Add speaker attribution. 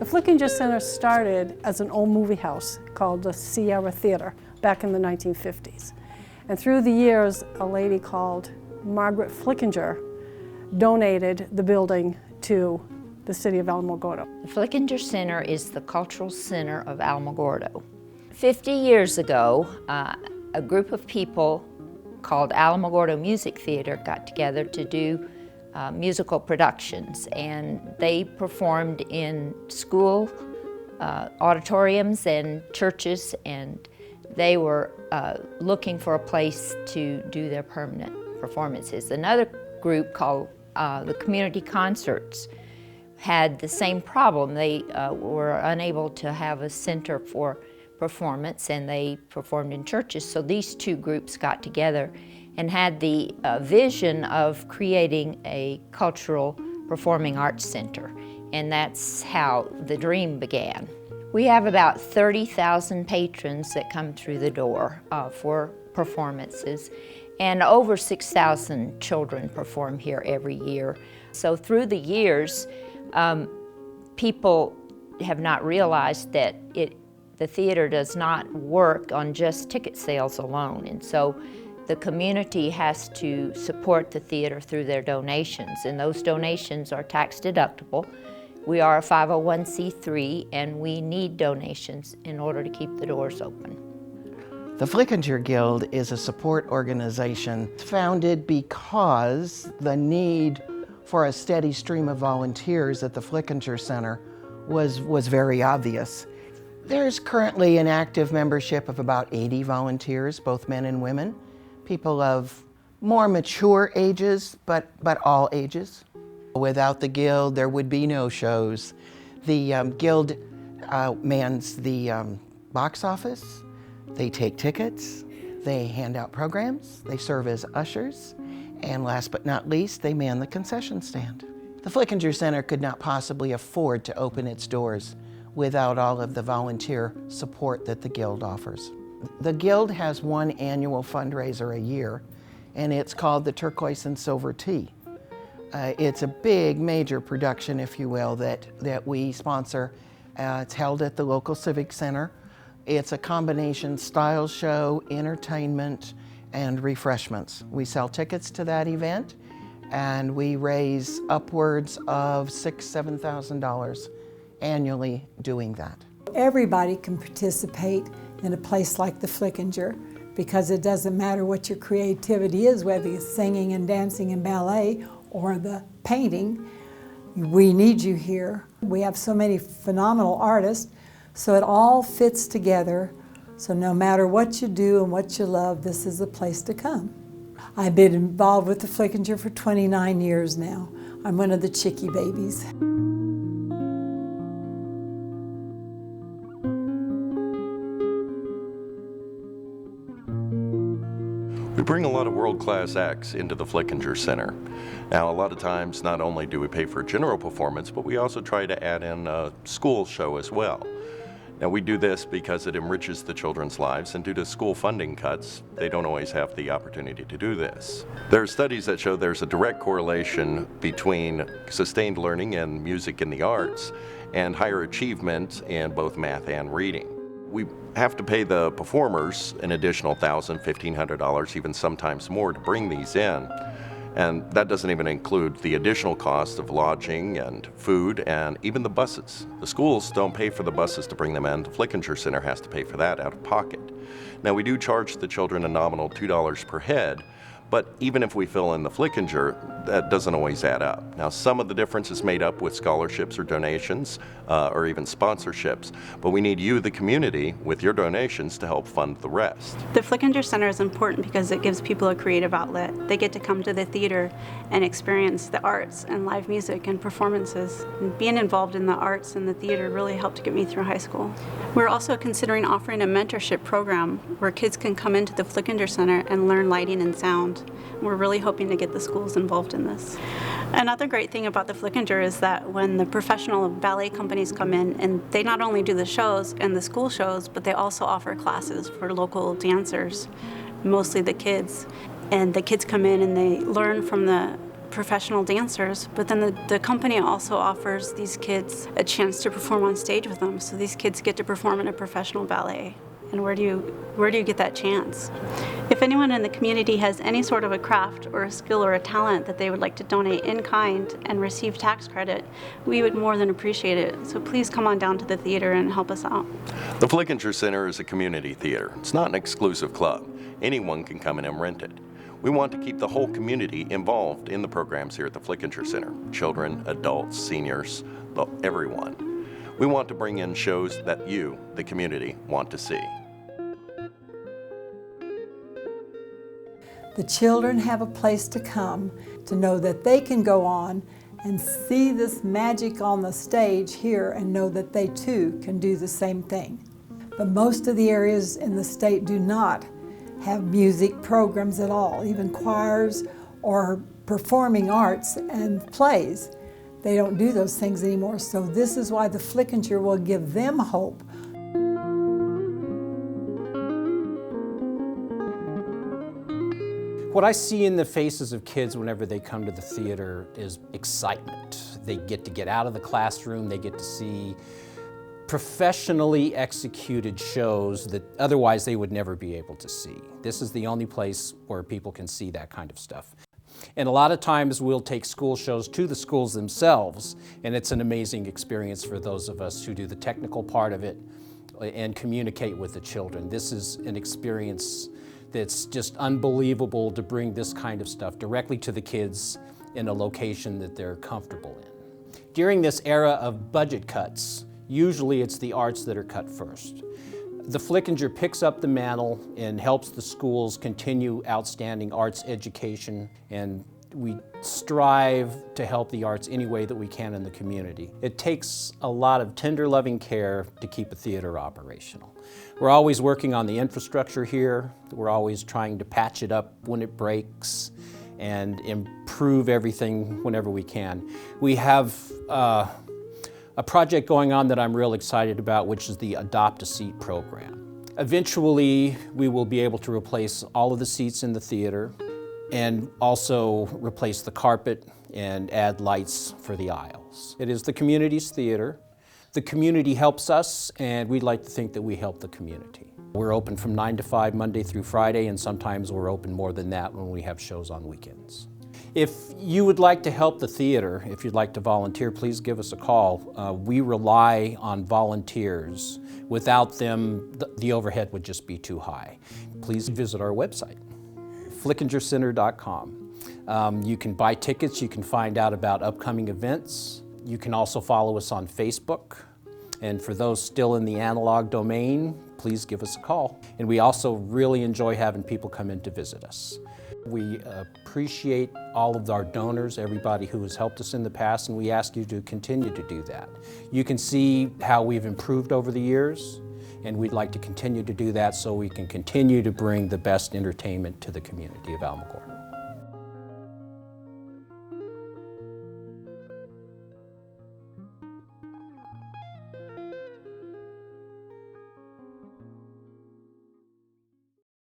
Speaker 1: The Flickinger Center started as an old movie house called the Sierra Theater back in the 1950s. And through the years, a lady called Margaret Flickinger donated the building to the city of Alamogordo.
Speaker 2: The Flickinger Center is the cultural center of Alamogordo. 50 years ago, a group of people called Alamogordo Music Theater got together to do musical productions, and they performed in school auditoriums and churches, and they were looking for a place to do their permanent performances. Another group called the Community Concerts had the same problem. They were unable to have a center for performance, and they performed in churches. So these two groups got together and had the vision of creating a cultural performing arts center. And that's how the dream began. We have about 30,000 patrons that come through the door for performances, and over 6,000 children perform here every year. So through the years, people have not realized that the theater does not work on just ticket sales alone, and so the community has to support the theater through their donations, and those donations are tax deductible. We are a 501c3, and we need donations in order to keep the doors open.
Speaker 3: The Flickinger Guild is a support organization founded because the need for a steady stream of volunteers at the Flickinger Center was very obvious. There's currently an active membership of about 80 volunteers, both men and women, people of more mature ages, but all ages. Without the Guild, there would be no shows. The Guild mans the box office, they take tickets, they hand out programs, they serve as ushers, and last but not least, they man the concession stand. The Flickinger Center could not possibly afford to open its doors without all of the volunteer support that the Guild offers. The Guild has one annual fundraiser a year, and it's called the Turquoise and Silver Tea. It's a big, major production, if you will, that we sponsor. It's held at the local Civic Center. It's a combination style show, entertainment, and refreshments. We sell tickets to that event, and we raise upwards of $6,000 to $7,000 annually doing that.
Speaker 4: Everybody can participate in a place like the Flickinger, because it doesn't matter what your creativity is, whether it's singing and dancing and ballet or the painting. We need you here. We have so many phenomenal artists, so it all fits together. So no matter what you do and what you love, this is the place to come. I've been involved with the Flickinger for 29 years now. I'm one of the chickie babies.
Speaker 5: We bring a lot of world-class acts into the Flickinger Center. Now, a lot of times, not only do we pay for general performance, but we also try to add in a school show as well. Now, we do this because it enriches the children's lives, and due to school funding cuts, they don't always have the opportunity to do this. There are studies that show there's a direct correlation between sustained learning in music and the arts and higher achievement in both math and reading. We have to pay the performers an additional $1,000, $1,500, even sometimes more to bring these in. And that doesn't even include the additional cost of lodging and food and even the buses. The schools don't pay for the buses to bring them in. The Flickinger Center has to pay for that out of pocket. Now, we do charge the children a nominal $2 per head, but even if we fill in the Flickinger, that doesn't always add up. Now, some of the difference is made up with scholarships or donations or even sponsorships, but we need you, the community, with your donations to help fund the rest.
Speaker 6: The Flickinger Center is important because it gives people a creative outlet. They get to come to the theater and experience the arts and live music and performances. And being involved in the arts and the theater really helped get me through high school. We're also considering offering a mentorship program where kids can come into the Flickinger Center and learn lighting and sound. We're really hoping to get the schools involved in this. Another great thing about the Flickinger is that when the professional ballet companies come in, and they not only do the shows and the school shows, but they also offer classes for local dancers, mostly the kids. And the kids come in and they learn from the professional dancers, but then the company also offers these kids a chance to perform on stage with them. So these kids get to perform in a professional ballet. And where do you get that chance? If anyone in the community has any sort of a craft or a skill or a talent that they would like to donate in kind and receive tax credit, we would more than appreciate it. So please come on down to the theater and help us out.
Speaker 5: The Flickinger Center is a community theater. It's not an exclusive club. Anyone can come in and rent it. We want to keep the whole community involved in the programs here at the Flickinger Center. Children, adults, seniors, everyone. We want to bring in shows that you, the community, want to see.
Speaker 4: The children have a place to come to know that they can go on and see this magic on the stage here and know that they too can do the same thing. But most of the areas in the state do not have music programs at all, even choirs or performing arts and plays. They don't do those things anymore, so this is why the Flickinger will give them hope.
Speaker 7: What I see in the faces of kids whenever they come to the theater is excitement. They get out of the classroom, they get to see professionally executed shows that otherwise they would never be able to see. This is the only place where people can see that kind of stuff. And a lot of times we'll take school shows to the schools themselves, and it's an amazing experience for those of us who do the technical part of it and communicate with the children. This is an experience that's just unbelievable to bring this kind of stuff directly to the kids in a location that they're comfortable in. During this era of budget cuts, usually it's the arts that are cut first. The Flickinger picks up the mantle and helps the schools continue outstanding arts education, and we strive to help the arts any way that we can in the community. It takes a lot of tender, loving care to keep a theater operational. We're always working on the infrastructure here. We're always trying to patch it up when it breaks and improve everything whenever we can. We have a project going on that I'm real excited about, which is the Adopt a Seat program. Eventually, we will be able to replace all of the seats in the theater and also replace the carpet and add lights for the aisles. It is the community's theater. The community helps us, and we'd like to think that we help the community. We're open from 9 to 5 Monday through Friday, and sometimes we're open more than that when we have shows on weekends. If you would like to help the theater, if you'd like to volunteer, please give us a call. We rely on volunteers. Without them, the overhead would just be too high. Please visit our website, flickingercenter.com. You can buy tickets, you can find out about upcoming events. You can also follow us on Facebook. And for those still in the analog domain, please give us a call. And we also really enjoy having people come in to visit us. We appreciate all of our donors, everybody who has helped us in the past, and we ask you to continue to do that. You can see how we've improved over the years, and we'd like to continue to do that so we can continue to bring the best entertainment to the community of Alamogordo.